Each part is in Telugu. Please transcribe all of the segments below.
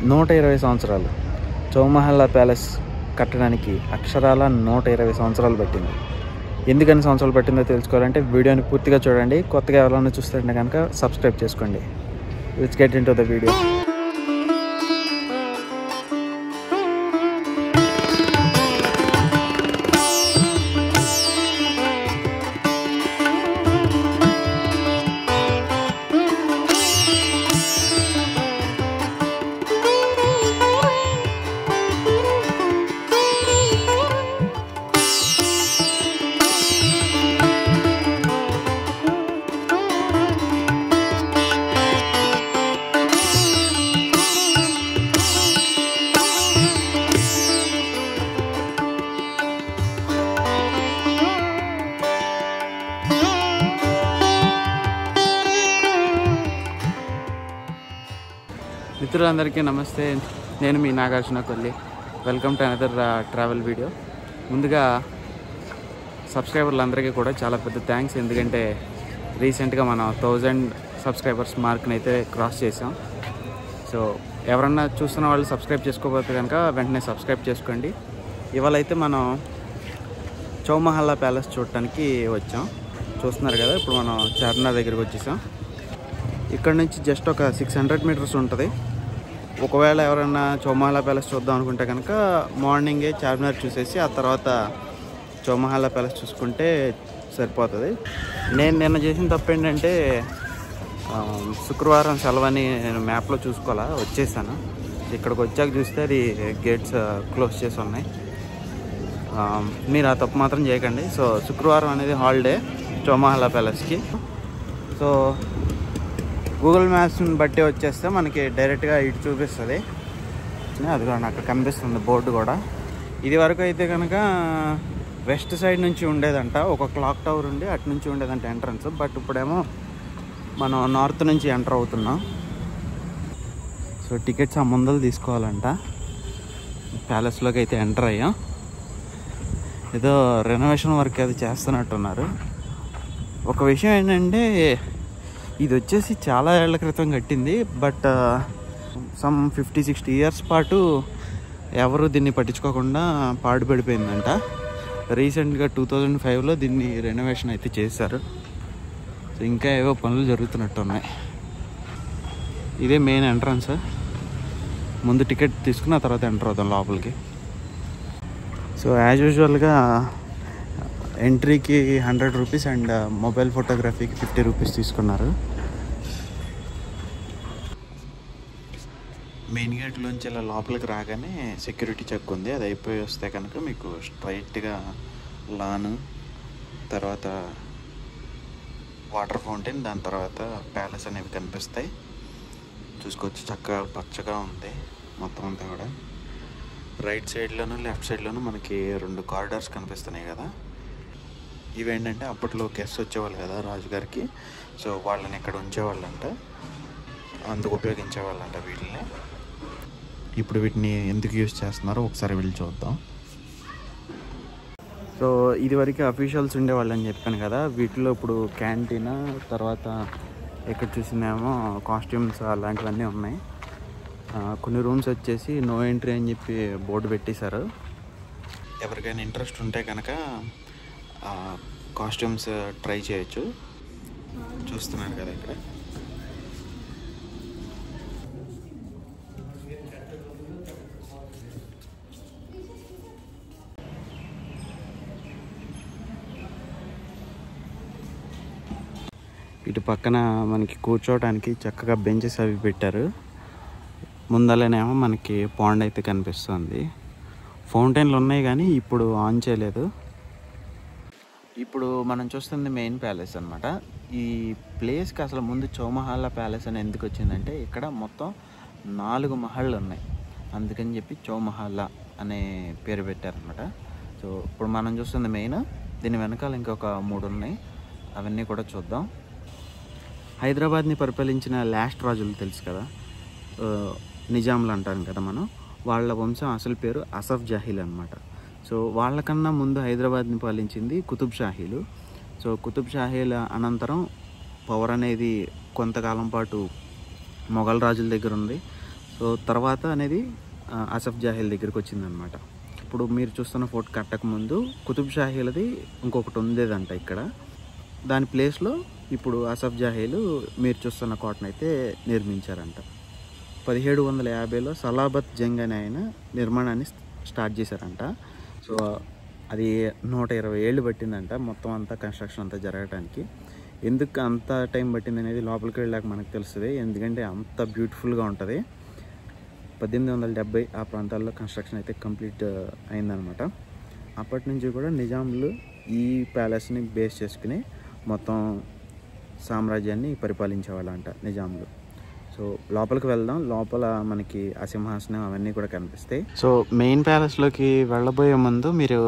120 సంవత్సరాలు చౌమహల్లా ప్యాలెస్ కట్టడానికి అక్షరాల 120 సంవత్సరాలు పట్టింది. ఎందుకని సంవత్సరాలు పట్టిందో తెలుసుకోవాలంటే వీడియోని పూర్తిగా చూడండి. కొత్తగా ఎవరైనా చూస్తుంటే కనుక సబ్స్క్రైబ్ చేసుకోండి. Let's get into the video. మిత్రులందరికీ నమస్తే. నేను మీ Nagarjuna Kolli. Welcome to another travel video. ముందుగా సబ్స్క్రైబర్లందరికీ కూడా చాలా పెద్ద థ్యాంక్స్. ఎందుకంటే రీసెంట్గా మనం 1000 సబ్స్క్రైబర్స్ మార్క్ని అయితే క్రాస్ చేసాం. సో ఎవరన్నా చూస్తున్న వాళ్ళు సబ్స్క్రైబ్ చేసుకోకపోతే కనుక వెంటనే సబ్స్క్రైబ్ చేసుకోండి. ఇవాళ అయితే మనం చౌమహల్లా ప్యాలెస్ చూడటానికి వచ్చాం. చూస్తున్నారు కదా, ఇప్పుడు మనం చార్మినార్ దగ్గరికి వచ్చేసాం. ఇక్కడ నుంచి జస్ట్ ఒక 600 మీటర్స్ ఉంటుంది. ఒకవేళ ఎవరైనా చౌమహల్లా ప్యాలెస్ చూద్దాం అనుకుంటే కనుక మార్నింగే చార్మినార్ చూసేసి ఆ తర్వాత చౌమహల్లా ప్యాలెస్ చూసుకుంటే సరిపోతుంది. నేను నిన్న చేసిన తప్పు ఏంటంటే శుక్రవారం సెలవని నేను మ్యాప్లో చూసుకోవాలా, వచ్చేసాను. ఇక్కడికి వచ్చాక చూస్తే అది గేట్స్ క్లోజ్ చేసి ఉన్నాయి. మీరు ఆ తప్పు మాత్రం చేయకండి. సో శుక్రవారం అనేది హాలిడే చౌమహల్లా ప్యాలెస్కి. సో గూగుల్ మ్యాప్స్ని బట్టి వచ్చేస్తే మనకి డైరెక్ట్గా ఇటు చూపిస్తుంది. అది కూడా అక్కడ కనిపిస్తుంది బోర్డు కూడా. ఇది వరకు అయితే కనుక వెస్ట్ సైడ్ నుంచి ఉండేదంట, ఒక క్లాక్ టవర్ ఉండి అటు నుంచి ఉండేదంట ఎంట్రన్స్. బట్ ఇప్పుడేమో మనం నార్త్ నుంచి ఎంటర్ అవుతున్నాం. సో టికెట్స్ ఆ ముందలు తీసుకోవాలంట. ప్యాలెస్లోకి అయితే ఎంటర్ అయ్యాం. ఏదో రెనోవేషన్ వర్క్ అది చేస్తున్నట్టున్నారు. ఒక విషయం ఏంటంటే ఇది వచ్చేసి చాలా ఏళ్ల క్రితం కట్టింది. బట్ సమ్ 50-60 ఇయర్స్ పాటు ఎవరు దీన్ని పట్టించుకోకుండా పాడుపడిపోయిందంట. రీసెంట్గా 2005లో దీన్ని రెనోవేషన్ అయితే చేశారు. సో ఇంకా ఏవో పనులు జరుగుతున్నట్టున్నాయి. ఇదే మెయిన్ ఎంట్రన్స్. ముందు టికెట్ తీసుకున్న తర్వాత ఎంటర్ అవుతాం లోపలికి. సో యాజ్ యూజువల్గా ఎంట్రీకి 100 రూపీస్ అండ్ మొబైల్ ఫోటోగ్రఫీకి 50 రూపీస్ తీసుకున్నారు. మెయిన్ గేట్లోంచి ఇలా లోపలికి రాగానే సెక్యూరిటీ చెక్ ఉంది. అది అయిపోయి వస్తే కనుక మీకు స్ట్రైట్గా లాన్, తర్వాత వాటర్ ఫౌంటైన్, దాని తర్వాత ప్యాలెస్ అనేవి కనిపిస్తాయి. చూసుకోవచ్చు, చక్కగా పచ్చగా ఉంది మొత్తం అంతా కూడా. రైట్ సైడ్లోను లెఫ్ట్ సైడ్లోను మనకి 2 కారిడార్స్ కనిపిస్తున్నాయి కదా. ఇవేంటంటే అప్పట్లో గెస్ట్ వచ్చేవాళ్ళు కదా రాజుగారికి. సో వాళ్ళని ఇక్కడ ఉంచేవాళ్ళంట, అందుకు ఉపయోగించేవాళ్ళంట వీటిని. ఇప్పుడు వీటిని ఎందుకు యూజ్ చేస్తున్నారో ఒకసారి వెళ్ళి చూద్దాం. సో ఇదివరకు అఫీషియల్స్ ఉండేవాళ్ళు అని చెప్పాను కదా. వీటిలో ఇప్పుడు క్యాంటీన్, తర్వాత ఎక్కడ చూసినామో కాస్ట్యూమ్స్ అలాంటివన్నీ ఉన్నాయి. కొన్ని రూమ్స్ వచ్చేసి నో ఎంట్రీ అని చెప్పి బోర్డు పెట్టేశారు. ఎవరికైనా ఇంట్రెస్ట్ ఉంటే కనుక కాస్ట్యూమ్స్ ట్రై చేయొచ్చు. చూస్తున్నారు కదా ఇక్కడ. ఇటు పక్కన మనకి కూర్చోవడానికి చక్కగా బెంచెస్ అవి పెట్టారు. ముందలనేమో మనకి పాండ్ అయితే కనిపిస్తుంది. ఫౌంటైన్లు ఉన్నాయి కానీ ఇప్పుడు ఆన్ చేయలేదు. ఇప్పుడు మనం చూస్తుంది మెయిన్ ప్యాలెస్ అనమాట. ఈ ప్లేస్కి అసలు ముందు చౌమహల్లా ప్యాలెస్ అని ఎందుకు వచ్చిందంటే ఇక్కడ మొత్తం 4 మహళ్ళు ఉన్నాయి. అందుకని చెప్పి చౌమహల్లా అనే పేరు పెట్టారనమాట. సో ఇప్పుడు మనం చూస్తుంది మెయిన్. దీని వెనకాల ఇంకొక 3 ఉన్నాయి. అవన్నీ కూడా చూద్దాం. హైదరాబాద్ని పరిపాలించిన లాస్ట్ రాజులు తెలుసు కదా, నిజాంలు అంటారు కదా మనం. వాళ్ళ వంశం అసలు పేరు అసఫ్ జాహీల్ అనమాట. సో వాళ్ళకన్నా ముందు హైదరాబాద్ని పాలించింది కుతుబ్ షాహీలు. సో కుతుబ్ షాహీల అనంతరం పవర్ అనేది కొంతకాలం పాటు మొఘల్ రాజుల దగ్గర ఉంది. సో తర్వాత అనేది ఆసఫ్ జాహీల్ దగ్గరికి వచ్చిందనమాట. ఇప్పుడు మీరు చూస్తున్న ఫోర్ట్ కట్టకముందు కుతుబ్ షాహీలది ఇంకొకటి ఉండేదంట ఇక్కడ. దాని ప్లేస్లో ఇప్పుడు ఆసఫ్ జాహీలు మీరు చూస్తున్న కోటను అయితే నిర్మించారంట. 1750లో సలాబత్ జంగ్ అనే ఆయన నిర్మాణాన్ని స్టార్ట్ చేశారంట. సో అది 120 ఏళ్ళు పట్టిందంట మొత్తం అంతా కన్స్ట్రక్షన్ అంతా జరగడానికి. ఎందుకు అంత టైం పట్టింది అనేది లోపలికి వెళ్ళాక మనకు తెలుస్తుంది. ఎందుకంటే అంత బ్యూటిఫుల్గా ఉంటుంది. 1870 ఆ ప్రాంతాల్లో కన్స్ట్రక్షన్ అయితే కంప్లీట్ అయిందనమాట. అప్పటి నుంచి కూడా నిజాంలు ఈ ప్యాలెస్ని బేస్ చేసుకుని మొత్తం సామ్రాజ్యాన్ని పరిపాలించేవాళ్ళంట నిజాంలు. సో లోపలికి వెళ్దాం. లోపల మనకి ఆ సింహాసనం అవన్నీ కూడా కనిపిస్తాయి. సో మెయిన్ ప్యాలెస్లోకి వెళ్ళబోయే ముందు మీరు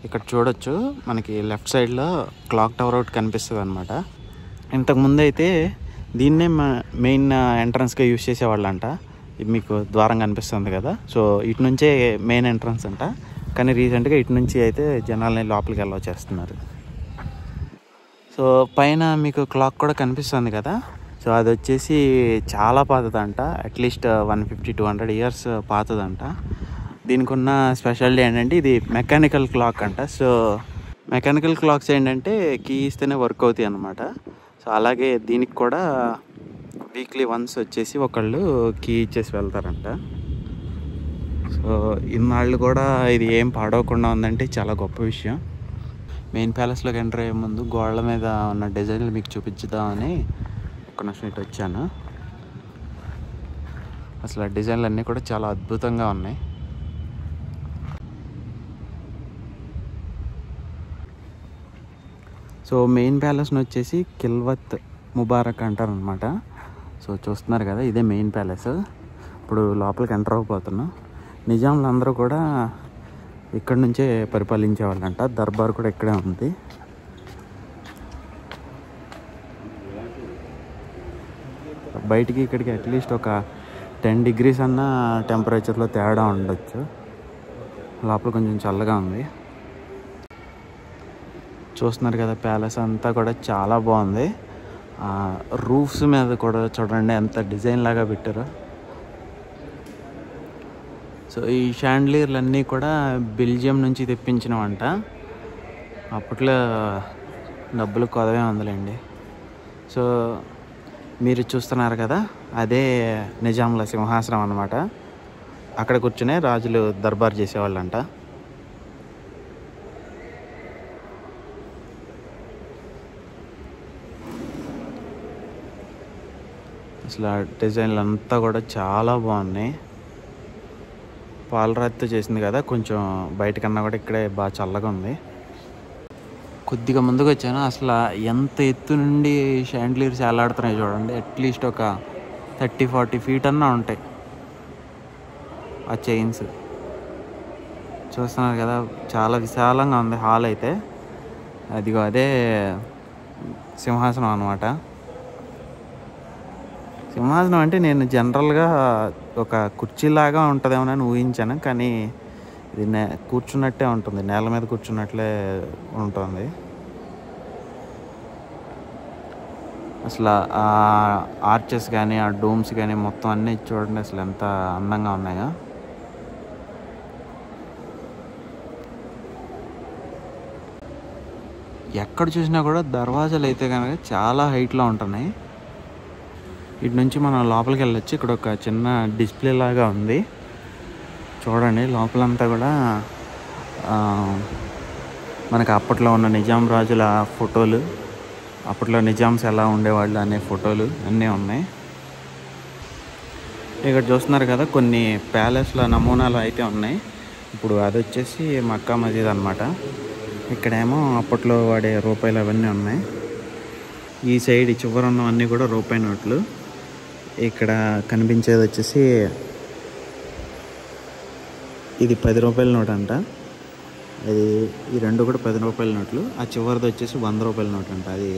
ఇక్కడ చూడొచ్చు, మనకి లెఫ్ట్ సైడ్లో క్లాక్ టవర్ ఒకటి కనిపిస్తుంది అనమాట. ఇంతకుముందు అయితే దీన్నే మెయిన్ ఎంట్రన్స్గా యూజ్ చేసేవాళ్ళంట. మీకు ద్వారం కనిపిస్తుంది కదా, సో ఇటు నుంచే మెయిన్ ఎంట్రన్స్ అంట. కానీ రీసెంట్గా ఇటు నుంచి అయితే జనాల్ని లోపలికి వెళ్ళవ చేస్తున్నారు. సో పైన మీకు క్లాక్ కూడా కనిపిస్తుంది కదా, సో అది వచ్చేసి చాలా పాతదంట. At least 150-200 years పాతదంట. దీనికి ఉన్న స్పెషాలిటీ ఏంటంటే ఇది మెకానికల్ క్లాక్ అంట. సో మెకానికల్ క్లాక్స్ ఏంటంటే కీ ఇస్తేనే వర్క్ అవుతాయి అన్నమాట. సో అలాగే దీనికి కూడా వీక్లీ వన్స్ వచ్చేసి ఒకళ్ళు కీ ఇచ్చేసి వెళ్తారంట. సో ఇన్నాళ్ళు కూడా ఇది ఏం పాడవకుండా ఉందంటే చాలా గొప్ప విషయం. మెయిన్ ప్యాలెస్లోకి ఎంటర్ అయ్యే ముందు గోడల మీద ఉన్న డిజైన్లు మీకు చూపించుదామని ఒక నిమిషం ఇటు వచ్చాను. అసలు ఆ డిజైన్లు అన్నీ కూడా చాలా అద్భుతంగా ఉన్నాయి. సో మెయిన్ ప్యాలెస్ని వచ్చేసి కిల్వత్ ముబారక్ అంటారు అనమాట. సో చూస్తున్నారు కదా, ఇదే మెయిన్ ప్యాలెస్. ఇప్పుడు లోపలికి ఎంటర్ అయిపోతున్నాం. నిజాంలు అందరూ కూడా ఇక్కడ నుంచే పరిపాలించేవాళ్ళంట. దర్బార్ కూడా ఇక్కడే ఉంది. బయటికి ఇక్కడికి అట్లీస్ట్ ఒక 10 degrees అన్న టెంపరేచర్లో తేడా ఉండొచ్చు. లోపల కొంచెం చల్లగా ఉంది. చూస్తున్నారు కదా, ప్యాలెస్ అంతా కూడా చాలా బాగుంది. రూఫ్స్ మీద కూడా చూడండి ఎంత డిజైన్ లాగా పెట్టారు. సో ఈ షాండ్లియర్లు అన్నీ కూడా బెల్జియం నుంచి తెప్పించినవంట. అప్పట్లో డబ్బులు కొదవే ఉందిలేండి. సో మీరు చూస్తున్నారు కదా, అదే నిజాంల సింహాసనం అన్నమాట. అక్కడ కూర్చునే రాజులు దర్బార్ చేసేవాళ్ళంట. అసలు ఆ డిజైన్లు అంతా కూడా చాలా బాగున్నాయి. పాలరాతితో చేసింది కదా, కొంచెం బయటకన్నా కూడా ఇక్కడే బాగా చల్లగా ఉంది. కొద్దిగా ముందుకు వచ్చాను. అసలు ఎంత ఎత్తు నుండి షాండ్లియర్స్ వేలాడుతున్నాయి చూడండి. అట్లీస్ట్ ఒక 30-40 feet అన్నా ఉంటాయి ఆ చైన్స్. చూస్తున్నారు కదా, చాలా విశాలంగా ఉంది హాల్ అయితే. అదిగో అదే సింహాసనం అన్నమాట. సింహాసనం అంటే నేను జనరల్గా ఒక కుర్చీలాగా ఉంటుందేమోనని ఊహించాను, కానీ ఇది కూర్చున్నట్టే ఉంటుంది, నేల మీద కూర్చున్నట్లే ఉంటుంది. అసలు ఆ ఆర్చెస్ కానీ ఆ డోమ్స్ కానీ మొత్తం అన్నీ చూడండి అసలు ఎంత అందంగా ఉన్నాయో. ఎక్కడ చూసినా కూడా దర్వాజాలు అయితే కనుక చాలా హైట్లో ఉంటున్నాయి. ఇటు నుంచి మనం లోపలికి వెళ్ళొచ్చు. ఇక్కడ ఒక చిన్న డిస్ప్లే లాగా ఉంది చూడండి. లోపలంతా కూడా మనకు అప్పట్లో ఉన్న నిజాం రాజుల ఫోటోలు, అప్పట్లో నిజామ్స్ ఎలా ఉండేవాళ్ళు అనే ఫోటోలు అన్నీ ఉన్నాయి. ఇక్కడ చూస్తున్నారు కదా, కొన్ని ప్యాలెస్ల నమూనాలు అయితే ఉన్నాయి. ఇప్పుడు అది వచ్చేసి మక్కా మసీద్ అనమాట. ఇక్కడేమో అప్పట్లో వాడే రూపాయలు అవన్నీ ఉన్నాయి. ఈ సైడ్ చివర ఉన్నవన్నీ కూడా రూపాయి నోట్లు. ఇక్కడ కనిపించేది వచ్చేసి ఇది 10 రూపాయల నోట్ అంట. అది ఈ రెండు కూడా 10 రూపాయల నోట్లు. ఆ చివరిది వచ్చేసి 100 రూపాయల నోట్ అంట. అది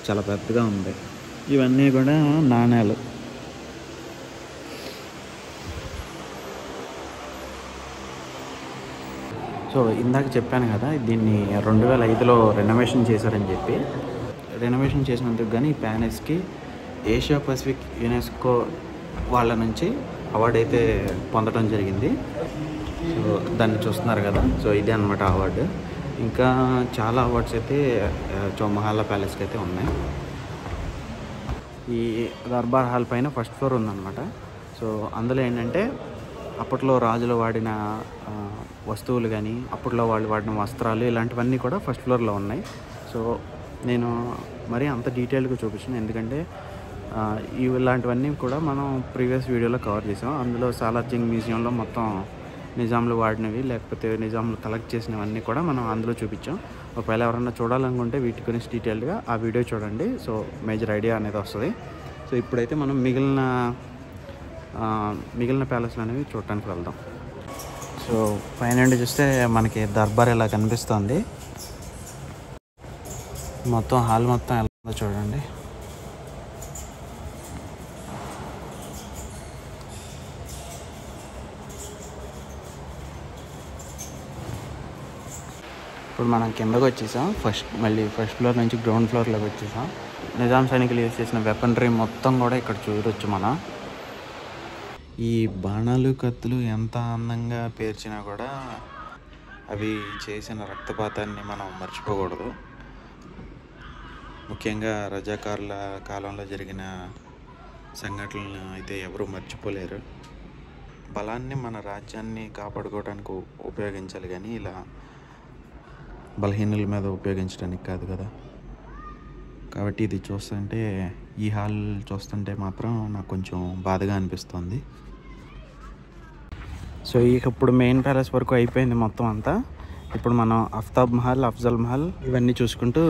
చాలా పెద్దగా ఉంది. ఇవన్నీ కూడా నాణేలు. సో ఇందాక చెప్పాను కదా, దీన్ని 2005లో రెనోవేషన్ చేశారని చెప్పి. రెనోవేషన్ చేసినందుకు కానీ ఈ ప్యాలెస్కి ఏషియా పసిఫిక్ యునెస్కో వాళ్ళ నుంచి అవార్డు అయితే పొందడం జరిగింది. సో దాన్ని చూస్తున్నారు కదా. సో ఇదే అనమాట అవార్డు. ఇంకా చాలా అవార్డ్స్ అయితే చౌమహల్లా ప్యాలెస్కి అయితే ఉన్నాయి. ఈ దర్బార్ హాల్ పైన ఫస్ట్ ఫ్లోర్ ఉందన్నమాట. సో అందులో ఏంటంటే అప్పట్లో రాజులు వాడిన వస్తువులు కానీ అప్పట్లో వాళ్ళు వాడిన వస్త్రాలు ఇలాంటివన్నీ కూడా ఫస్ట్ ఫ్లోర్లో ఉన్నాయి. సో నేను మరీ అంత డీటెయిల్గా చూపించాను, ఎందుకంటే ఇలాంటివన్నీ కూడా మనం ప్రీవియస్ వీడియోలో కవర్ చేసాం. అందులో సాలార్జంగ్ మ్యూజియంలో మొత్తం నిజాంలు వాడినవి లేకపోతే నిజాంలు కలెక్ట్ చేసినవన్నీ కూడా మనం అందులో చూపించాం. ఒకవేళ ఎవరైనా చూడాలనుకుంటే వీటి గురించి డీటెయిల్గా ఆ వీడియో చూడండి. సో మేజర్ ఐడియా అనేది వస్తుంది. సో ఇప్పుడైతే మనం మిగిలిన ప్యాలెస్లు అనేవి చూడటానికి వెళ్దాం. సో పైన చూస్తే మనకి దర్బార్ ఇలా కనిపిస్తుంది. మొత్తం హాల్ మొత్తం ఎలా ఉందో చూడండి. ఇప్పుడు మనం కిందకు వచ్చేసాం. మళ్ళీ ఫస్ట్ ఫ్లోర్ నుంచి గ్రౌండ్ ఫ్లోర్లోకి వచ్చేసాం. నిజాం సైనికులు యూజ్ చేసిన వెపనరీ మొత్తం కూడా ఇక్కడ చూడొచ్చు మనం. ఈ బాణాలు కత్తులు ఎంత అందంగా పేర్చినా కూడా అవి చేసిన రక్తపాతాన్ని మనం మర్చిపోకూడదు. ముఖ్యంగా రజాకారుల కాలంలో జరిగిన సంఘటనలను అయితే ఎవరూ మర్చిపోలేరు. బలాన్ని మన రాజ్యాన్ని కాపాడుకోవడానికి ఉపయోగించాలి, కానీ ఇలా బలహీనుల మీద ఉపయోగించడానికి కాదు కదా. కాబట్టి ఇది చూస్తుంటే, ఈ హాల్ చూస్తుంటే మాత్రం నాకు కొంచెం బాధగా అనిపిస్తుంది. సో ఇప్పుడు మెయిన్ ప్యాలెస్ వరకు అయిపోయింది మొత్తం అంతా. ఇప్పుడు మనం ఆఫ్తాబ్ మహల్, అఫ్జల్ మహల్ ఇవన్నీ చూసుకుంటూ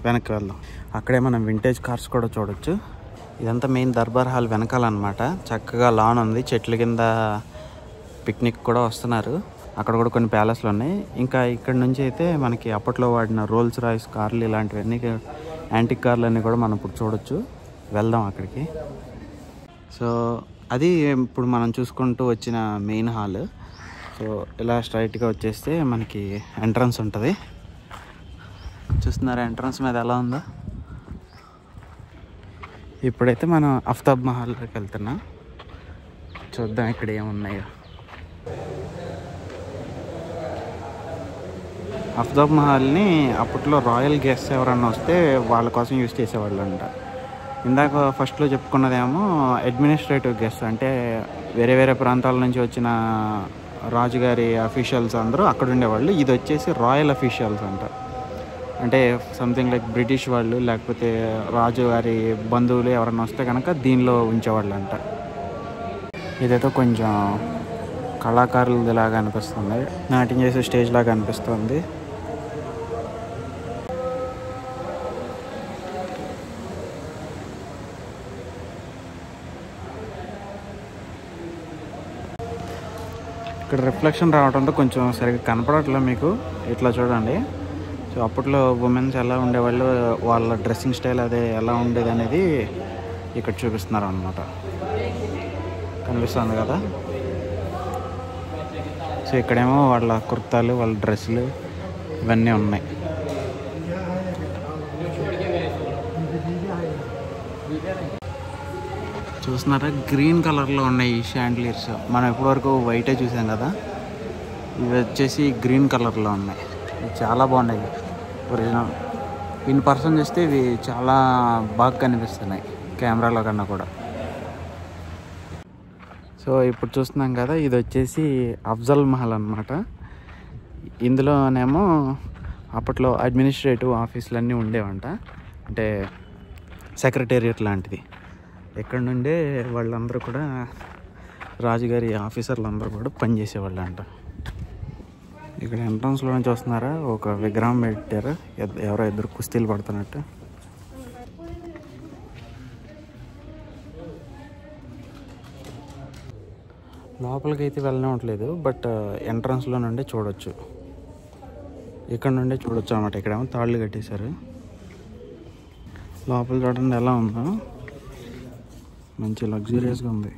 వెనక్కి వెళ్దాం. అక్కడే మనం వింటేజ్ కార్స్ కూడా చూడొచ్చు. ఇదంతా మెయిన్ దర్బార్ హాల్ వెనకాలన్నమాట. చక్కగా లాన్ ఉంది, చెట్ల కింద పిక్నిక్ కూడా వస్తున్నారు. అక్కడ కూడా కొన్ని ప్యాలెస్లు ఉన్నాయి. ఇంకా ఇక్కడ నుంచి అయితే మనకి అప్పట్లో వాడిన రోల్స్ రాయ్స్ కార్లు ఇలాంటివన్నీ యాంటిక్ కార్లు అన్నీ కూడా మనం ఇప్పుడు చూడొచ్చు. వెళ్దాం అక్కడికి. సో అది ఇప్పుడు మనం చూసుకుంటూ వచ్చిన మెయిన్ హాల్. సో ఇలా స్ట్రైట్గా వచ్చేస్తే మనకి ఎంట్రన్స్ ఉంటుంది. చూస్తున్నారా ఎంట్రన్స్ మీద ఎలా ఉందో. ఇప్పుడైతే మనం ఆఫ్తాబ్ మహల్లోకి వెళ్తున్నాం. చూద్దాం ఇక్కడ ఏమున్నాయో. ఆఫ్తాబ్ మహల్ని అప్పట్లో రాయల్ గెస్ట్స్ ఎవరన్నా వస్తే వాళ్ళ కోసం యూజ్ చేసేవాళ్ళు అంట. ఇందాక ఫస్ట్లో చెప్పుకున్నదేమో అడ్మినిస్ట్రేటివ్ గెస్ట్, అంటే వేరే వేరే ప్రాంతాల నుంచి వచ్చిన రాజుగారి అఫీషియల్స్ అందరూ అక్కడ ఉండేవాళ్ళు. ఇది వచ్చేసి రాయల్ అఫీషియల్స్ అంట. అంటే సంథింగ్ లైక్ బ్రిటిష్ వాళ్ళు లేకపోతే రాజుగారి బంధువులు ఎవరన్నా వస్తే కనుక దీనిలో ఉంచేవాళ్ళు అంట. ఇదైతే కొంచెం కళాకారులది లాగా అనిపిస్తుంది, నాట్యం చేసే స్టేజ్ లాగా అనిపిస్తుంది. ఇక్కడ రిఫ్లెక్షన్ రావడంతో కొంచెం సరిగ్గా కనపడట్లేదు మీకు. ఇట్లా చూడండి. సో అప్పట్లో ఉమెన్స్ ఎలా ఉండేవాళ్ళు, వాళ్ళ డ్రెస్సింగ్ స్టైల్ అదే ఎలా ఉండేది అనేది ఇక్కడ చూపిస్తున్నారు అన్నమాట. కనిపిస్తుంది కదా. సో ఇక్కడేమో వాళ్ళ కుర్తాలు, వాళ్ళ డ్రెస్సులు ఇవన్నీ ఉన్నాయి. చూస్తున్నారా గ్రీన్ కలర్లో ఉన్నాయి ఈ షాండ్లియర్స్. మనం ఇప్పటివరకు వైటే చూసాం కదా, ఇవి వచ్చేసి గ్రీన్ కలర్లో ఉన్నాయి. ఇవి చాలా బాగున్నాయి. ఒరిజినల్ ఇన్ పర్సన్ చూస్తే ఇవి చాలా బాగా కనిపిస్తున్నాయి కెమెరాలో కన్నా కూడా. సో ఇప్పుడు చూస్తున్నాం కదా, ఇది వచ్చేసి అఫ్జల్ మహల్ అన్నమాట. ఇందులోనేమో అప్పట్లో అడ్మినిస్ట్రేటివ్ ఆఫీసులన్నీ ఉండేవంట, అంటే సెక్రటేరియట్ లాంటిది. ఎక్కడ నుండే వాళ్ళందరూ కూడా రాజుగారి ఆఫీసర్లు అందరూ కూడా పనిచేసేవాళ్ళు అంట. ఇక్కడ ఎంట్రన్స్లో నుంచి వస్తున్నారా, ఒక విగ్రహం పెట్టారు, ఎవరో ఇద్దరు కుస్తీలు పడుతున్నట్టు. లోపలికి అయితే వెళ్ళనివ్వట్లేదు, బట్ ఎంట్రన్స్లో నుండి చూడొచ్చు. ఇక్కడ నుండే చూడొచ్చు అన్నమాట. ఇక్కడేమో తాళ్ళు కట్టేశారు. లోపల చూడండి ఎలా ఉందో, మంచి లగ్జూరియస్గా ఉంది.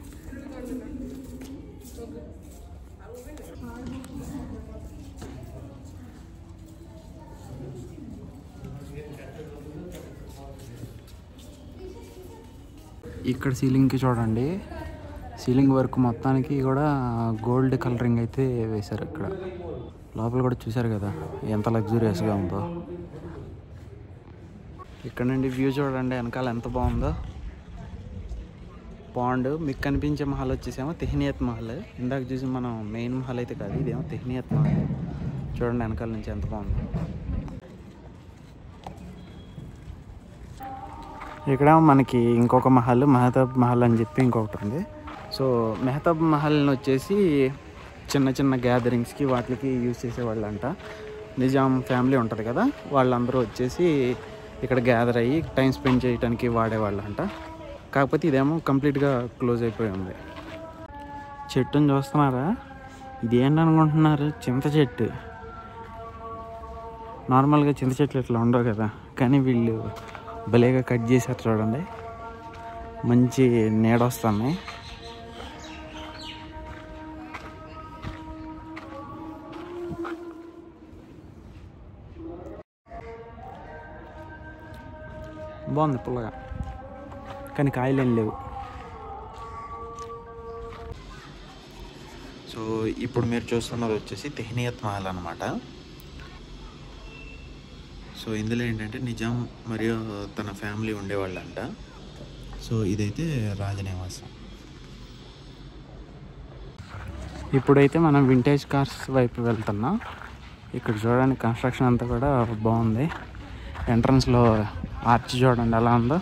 ఇక్కడ సీలింగ్కి చూడండి సీలింగ్ వర్క్ మొత్తానికి కూడా గోల్డ్ కలరింగ్ అయితే వేశారు ఇక్కడ. లోపల కూడా చూశారు కదా ఎంత లగ్జూరియస్గా ఉందో. ఇక్కడ నుండి వ్యూ చూడండి వెనకాల ఎంత బాగుందో. పాండ్ మీకు కనిపించే మహల్ వచ్చేసేమో తెహ్నియత్ మహల్. ఇందాక చూసి మనం మెయిన్ మహల్ అయితే కాదు, ఇదేమో తెహ్నియత్ మహల్. చూడండి వెనకాల నుంచి ఎంత బాగుంది. ఇక్కడ మనకి ఇంకొక మహల్ మెహతాబ్ మహల్ అని చెప్పి ఇంకొకటి ఉంది. సో మెహతాబ్ మహల్ని వచ్చేసి చిన్న చిన్న గ్యాదరింగ్స్కి వాటికి యూజ్ చేసేవాళ్ళు అంట. నిజాం ఫ్యామిలీ ఉంటుంది కదా, వాళ్ళందరూ వచ్చేసి ఇక్కడ గ్యాదర్ అయ్యి టైం స్పెండ్ చేయడానికి వాడేవాళ్ళు అంట. కాకపోతే ఇదేమో కంప్లీట్గా క్లోజ్ అయిపోయి ఉంది. చెట్టుని చూస్తున్నారా, ఇదేంటి అనుకుంటున్నారు? చింత చెట్టు. నార్మల్గా చింత చెట్లు ఇట్లా ఉండవు కదా, కానీ వీళ్ళు భలేగా కట్ చేశారు చూడండి. మంచి నీడ వస్తున్నాయి. బాగుంది పుల్లగా, కానీ కాయలు ఏం లేవు. సో ఇప్పుడు మీరు చూస్తున్నది వచ్చేసి తెహ్నియత్ మహల్ అన్నమాట. సో ఇందులో ఏంటంటే నిజాం మరియు తన ఫ్యామిలీ ఉండేవాళ్ళంట. సో ఇదైతే రాజనివాసం. ఇప్పుడైతే మనం వింటేజ్ కార్స్ వైపు వెళ్తున్నాం. ఇక్కడ చూడండి కన్స్ట్రక్షన్ అంతా కూడా బాగుంది. ఎంట్రన్స్లో ఆర్చ్ చూడండి ఎలా ఉందో.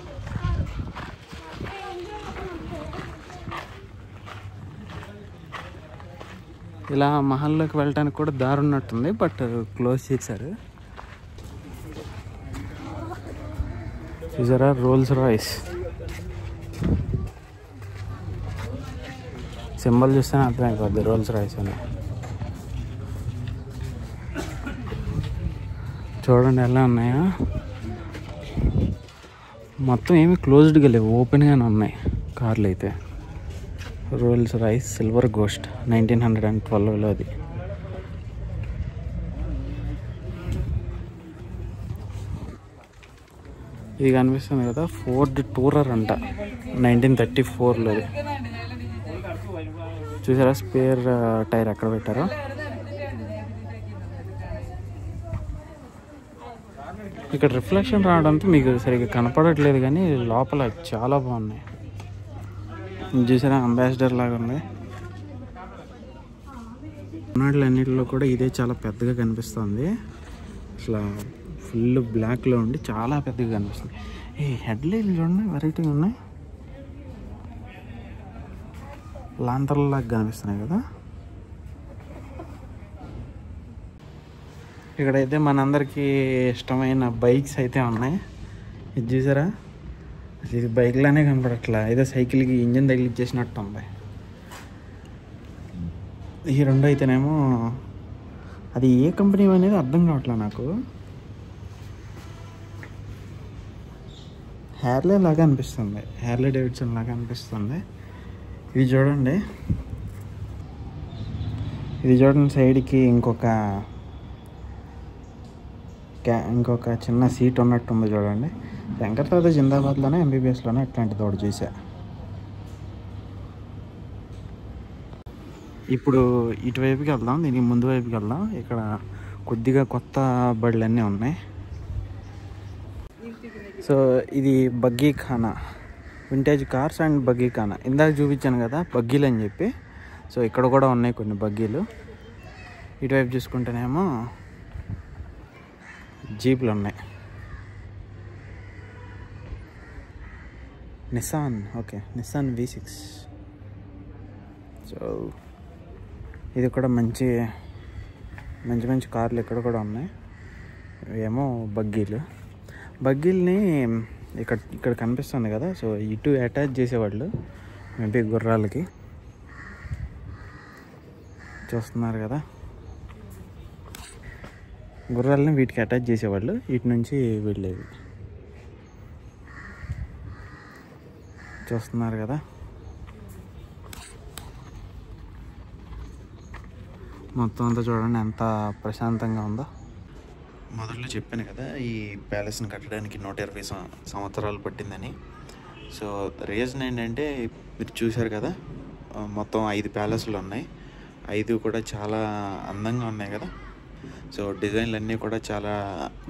ఇలా మహల్లోకి వెళ్ళటానికి కూడా దారి ఉన్నట్టుంది, బట్ క్లోజ్ చేశారు. చూసారా రోల్స్ రాయ్స్ సింబల్ చూస్తేనే అర్థమైపోద్ది రోల్స్ రాయ్స్ అని. చూడండి ఎలా ఉన్నాయా. మొత్తం ఏమి క్లోజ్డ్గా లేవు, ఓపెన్గానే ఉన్నాయి కార్లు అయితే. రోల్స్ రాయ్స్ సిల్వర్ గోస్ట్ 1912లో అది. ఇది కనిపిస్తుంది కదా ఫోర్డ్ టూరర్ అంట 1934లో. చూసారా స్పేర్ టైర్ ఎక్కడ పెట్టారో. ఇక్కడ రిఫ్లెక్షన్ రావడంతో మీకు సరిగ్గా కనపడట్లేదు, కానీ లోపల చాలా బాగున్నాయి. చూసారా అంబాసిడర్ లాగా ఉంది. అన్నిటిలో కూడా ఇదే చాలా పెద్దగా కనిపిస్తుంది. అసలు ఫుల్ బ్లాక్లో ఉండి చాలా పెద్దగా కనిపిస్తుంది. ఈ హెడ్ లైట్లు చూడండి వెరైటీగా ఉన్నాయి, లాంతర్లాగా కనిపిస్తున్నాయి కదా. ఇక్కడైతే మనందరికీ ఇష్టమైన బైక్స్ అయితే ఉన్నాయి. ఇది చూసారా, ఇది బైక్లానే కనపడట్లా, ఏదో సైకిల్కి ఇంజన్ తగిలిచ్చేసినట్టు ఉంది. ఈ రెండు అయితేనేమో అది ఏ కంపెనీ అనేది అర్థం కావట్లే నాకు. హ్యార్లీ లాగా అనిపిస్తుంది, హ్యార్లీ డేవిడ్సన్ లాగా అనిపిస్తుంది. ఇది చూడండి, ఇది చూడండి సైడ్కి ఇంకొక చిన్న సీట్ ఉన్నట్టుంది చూడండి. శంకర్ దాదా జిందాబాద్లోనే ఎంబీబీఎస్లోనే ఇట్లాంటిది ఒకటి చూసా. ఇప్పుడు ఇటువైపుకి వెళ్దాం, దీనికి ముందు వైపుకి వెళ్దాం. ఇక్కడ కొద్దిగా కొత్త బళ్ళు అన్నీ ఉన్నాయి. సో ఇది Baggi Khana, vintage cars and Baggi Khana. ఇందాక చూపించాను కదా బగ్గీలు అని చెప్పి. సో ఇక్కడ కూడా ఉన్నాయి కొన్ని బగ్గీలు. ఇటువైపు చూసుకుంటేనేమో జీప్లు ఉన్నాయి. Nissan, okay Nissan V6. So ఇది కూడా మంచి కార్లు ఇక్కడ కూడా ఉన్నాయి. ఏమో బగ్గీల్ని ఇక్కడ కనిపిస్తుంది కదా. సో ఇటు అటాచ్ చేసేవాళ్ళు మేబీ గుర్రాలకి. చూస్తున్నారు కదా, గుర్రాలని వీటికి అటాచ్ చేసేవాళ్ళు, వీటి నుంచి వెళ్ళేవి. చూస్తున్నారు కదా. మొత్తం అంతా చూడండి ఎంత ప్రశాంతంగా ఉందో. మొదట్లో చెప్పాను కదా ఈ ప్యాలెస్ని కట్టడానికి 120 సంవత్సరాలు పట్టిందని. సో రీజన్ ఏంటంటే మీరు చూశారు కదా మొత్తం 5 ప్యాలెస్లు ఉన్నాయి. 5 కూడా చాలా అందంగా ఉన్నాయి కదా. సో డిజైన్లు అన్నీ కూడా చాలా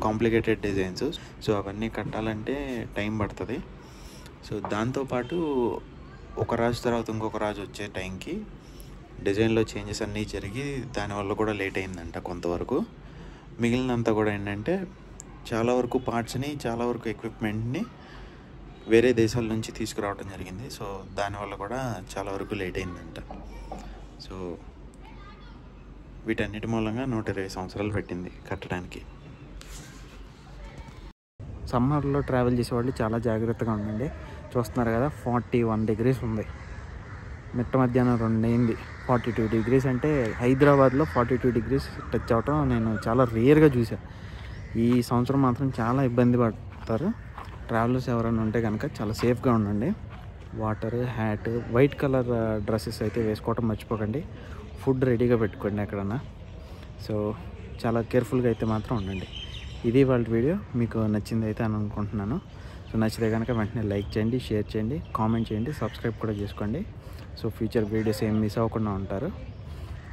కాంప్లికేటెడ్ డిజైన్స్. సో అవన్నీ కట్టాలంటే టైం పడుతుంది. సో దాంతోపాటు ఒక రాజు తర్వాత ఇంకొక రాజు వచ్చే టైంకి డిజైన్లో చేంజెస్ అన్నీ జరిగి దానివల్ల కూడా లేట్ అయిందంట కొంతవరకు. మిగిలినంతా కూడా ఏంటంటే చాలా వరకు పార్ట్స్ని, చాలా వరకు ఎక్విప్మెంట్ని వేరే దేశాల నుంచి తీసుకురావడం జరిగింది. సో దానివల్ల కూడా చాలా వరకు లేట్ అయిందంట. సో వీటన్నిటి మూలంగా 120 సంవత్సరాలు పెట్టింది కట్టడానికి. సమ్మర్లో ట్రావెల్ చేసేవాళ్ళు చాలా జాగ్రత్తగా ఉండండి. చూస్తున్నారు కదా 41 degrees ఉంది. మిట్ట మధ్యాహ్నం 2 అయింది. 42 degrees అంటే హైదరాబాద్లో 42 degrees టచ్ అవటం నేను చాలా రేర్గా చూసాను. ఈ సంవత్సరం మాత్రం చాలా ఇబ్బంది పడతారు. ట్రావెలర్స్ ఎవరైనా ఉంటే కనుక చాలా సేఫ్గా ఉండండి. Water, hat, white colour dresses అయితే వేసుకోవటం మర్చిపోకండి. ఫుడ్ రెడీగా పెట్టుకోండి ఎక్కడన్నా. సో చాలా కేర్ఫుల్గా అయితే మాత్రం ఉండండి. ఇది వాళ్ళ వీడియో. మీకు నచ్చింది అయితే అని అనుకుంటున్నాను. సో నచ్చితే కనుక వెంటనే లైక్ చేయండి, షేర్ చేయండి, కామెంట్ చేయండి, సబ్స్క్రైబ్ కూడా చేసుకోండి. సో ఫ్యూచర్ వీడియోస్ ఏం మిస్ అవ్వకుండా ఉంటారు.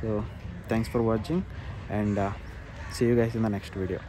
So thanks for watching and see you guys in the next video.